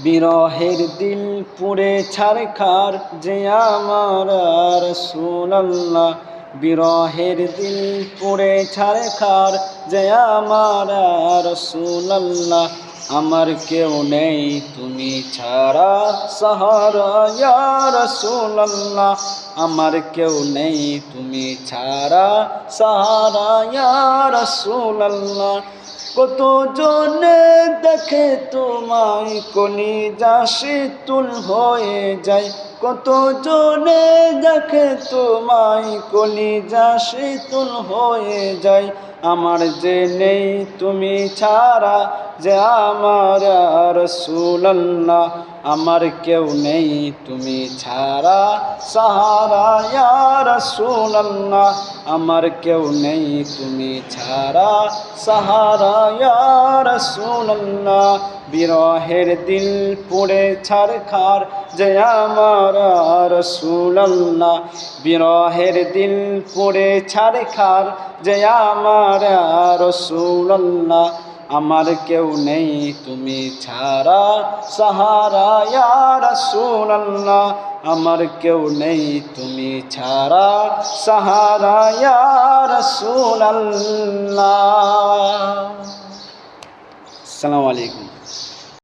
বিরহের দিল পুড়ে ছারখার যে আমার রাসূলুল্লাহ, বিরহের দিল পুড়ে ছারখার যে আমার রাসূলুল্লাহ। আমার কেউ নেই তুমি ছাড়া সাহারা ইয়া রাসূলুল্লাহ, আমার কেউ নেই তুমি ছাড়া সাহারা ইয়া রাসূলুল্লাহ। কত জনে দেখে তোমায় কলিজা শীতল হয়ে যায়, কত জনে দেখে তোমায় কলিজা শীতল হয়ে যায়। আমার যে নেই তুমি ছাড়া যে আমার রাসূলুল্লাহ, আমার কেউ নেই তুমি ছাড়া সাহারা ইয়া রাসূলুল্লাহ, আমার কেউ নেই তুমি ছাড়া সাহারা ইয়া রাসূলুল্লাহ। বিরহের দিল পুড়ে ছারখার যে আমার রাসূলুল্লাহ, বিরহের দিল পুড়ে ছারখার যে আমার রাসূলুল্লাহ, আমার কেউ নেই তুমি ছাড়া সাহারা ইয়া রাসূলুল্লাহ, আমার কেউ নেই তুমি ছাড়া সাহারা ইয়া রাসূলুল্লাহ। আসসালামু আলাইকুম।